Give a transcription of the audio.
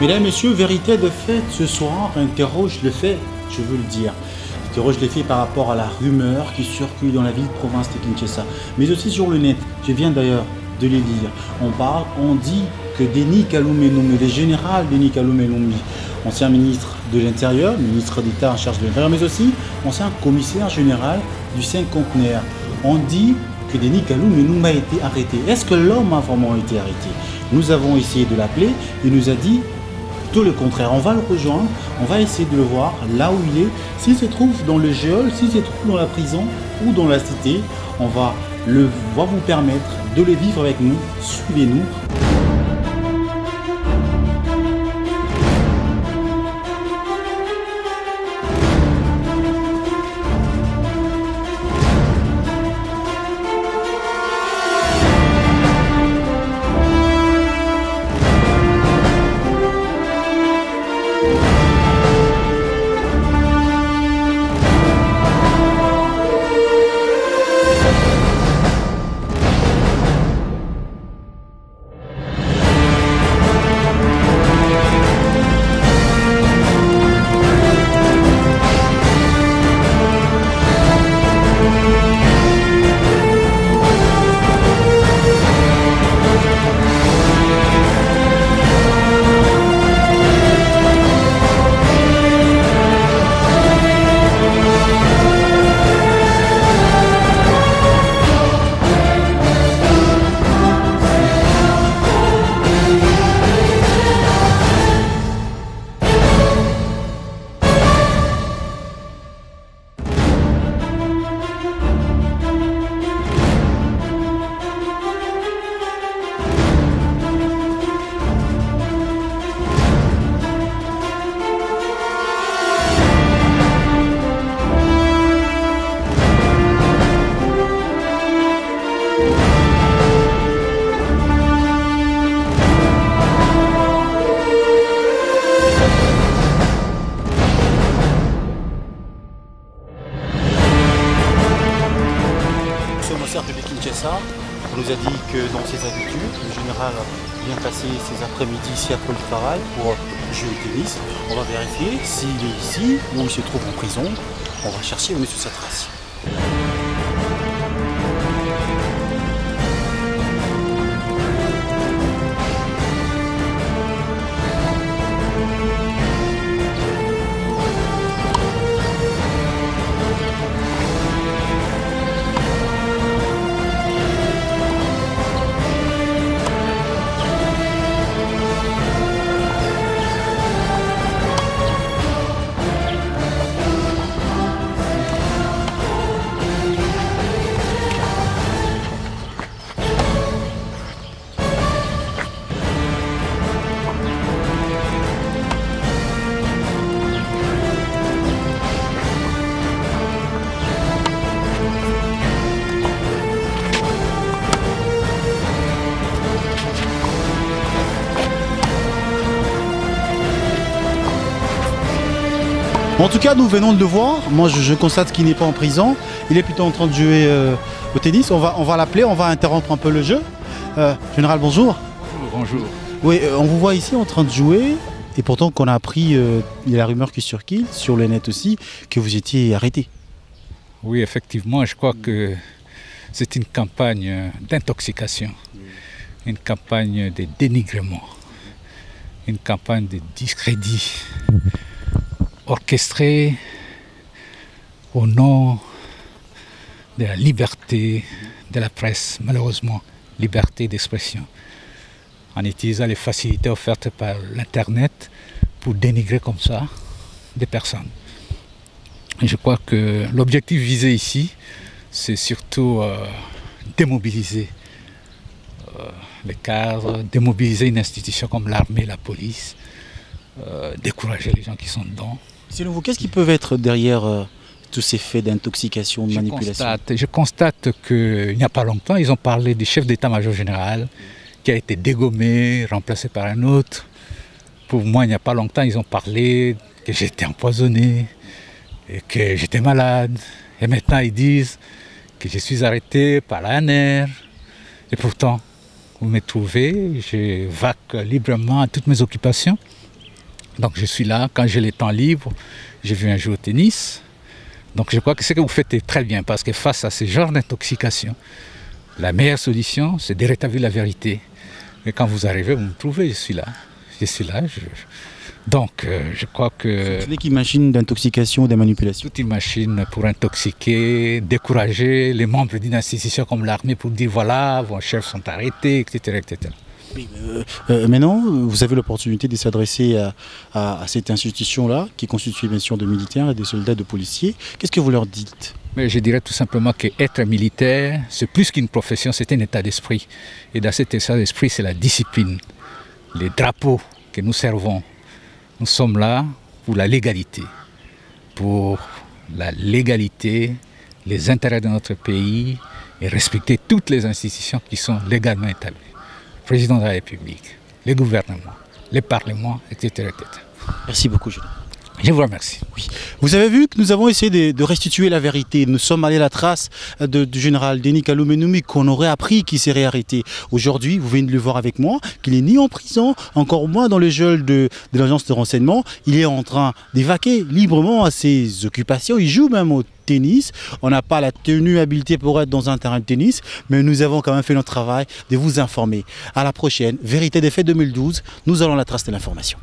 Mesdames, Messieurs, vérité de fait, ce soir, interroge le fait, je veux le dire. Interroge les faits par rapport à la rumeur qui circule dans la ville province de Kinshasa, mais aussi sur le net. Je viens d'ailleurs de les lire. On dit que Denis Kalume Lumbi, le général Denis Kalume Lumbi, ancien ministre de l'Intérieur, ministre d'État en charge de l'Intérieur, mais aussi ancien commissaire général du cinquantenaire. On dit que Denis Kalume Lumbi a été arrêté. Est-ce que l'homme a vraiment été arrêté? Nous avons essayé de l'appeler, il nous a dit tout le contraire. On va le rejoindre, on va essayer de le voir là où il est. S'il se trouve dans le géol, s'il se trouve dans la prison ou dans la cité, on va vous permettre de le vivre avec nous. Suivez-nous. De Kinshasa, on nous a dit que dans ses habitudes, le général vient passer ses après-midi ici après le travail pour jouer au tennis. On va vérifier s'il est ici ou il se trouve en prison. On va chercher, on est sur sa trace. En tout cas, nous venons de le voir. Moi, je constate qu'il n'est pas en prison. Il est plutôt en train de jouer au tennis. On va l'appeler, on va interrompre un peu le jeu. Général, bonjour. Bonjour. Oui, on vous voit ici en train de jouer. Et pourtant, qu'on a appris, il y a la rumeur qui circule, sur le net aussi, que vous étiez arrêté. Oui, effectivement, je crois que c'est une campagne d'intoxication, une campagne de dénigrement, une campagne de discrédit orchestrée au nom de la liberté de la presse, malheureusement, liberté d'expression, en utilisant les facilités offertes par l'Internet pour dénigrer comme ça des personnes. Et je crois que l'objectif visé ici, c'est surtout démobiliser les cadres, démobiliser une institution comme l'armée, la police, décourager les gens qui sont dedans. Selon vous, qu'est-ce qui peut être derrière tous ces faits d'intoxication, de manipulation? Je constate qu'il n'y a pas longtemps, ils ont parlé du chef d'état-major général qui a été dégommé, remplacé par un autre. Pour moi, il n'y a pas longtemps, ils ont parlé que j'étais empoisonné, et que j'étais malade. Et maintenant, ils disent que je suis arrêté par l'ANR. Et pourtant, vous me trouvez, je vaque librement à toutes mes occupations. Donc je suis là, quand j'ai le temps libre, je viens jouer au tennis. Donc je crois que ce que vous faites est très bien, parce que face à ce genre d'intoxication, la meilleure solution, c'est de rétablir la vérité. Et quand vous arrivez, vous me trouvez, je suis là. Je suis là. Donc je crois que... Ce n'est qu'une machine d'intoxication, de manipulation. Toute une machine pour intoxiquer, décourager les membres d'une institution comme l'armée pour dire voilà, vos chefs sont arrêtés, etc. etc. Maintenant, vous avez l'opportunité de s'adresser à cette institution-là, qui est constituée bien sûr de militaires et de soldats, de policiers. Qu'est-ce que vous leur dites? Mais je dirais tout simplement qu'être militaire, c'est plus qu'une profession, c'est un état d'esprit. Et dans cet état d'esprit, c'est la discipline, les drapeaux que nous servons. Nous sommes là pour la légalité, les intérêts de notre pays et respecter toutes les institutions qui sont légalement établies. Le président de la République, les gouvernements, les parlements, etc. etc. Merci beaucoup, Julien. Je vous remercie. Oui. Vous avez vu que nous avons essayé de restituer la vérité. Nous sommes allés à la trace du général Denis Kalou-Menoumi, qu'on aurait appris qu'il serait arrêté. Aujourd'hui, vous venez de le voir avec moi, qu'il n'est ni en prison, encore moins dans le geôle de l'agence de renseignement. Il est en train d'évacuer librement à ses occupations. Il joue même au tennis. On n'a pas la tenue habilitée pour être dans un terrain de tennis, mais nous avons quand même fait notre travail de vous informer. À la prochaine. Vérité des faits 2012, nous allons à la trace de l'information.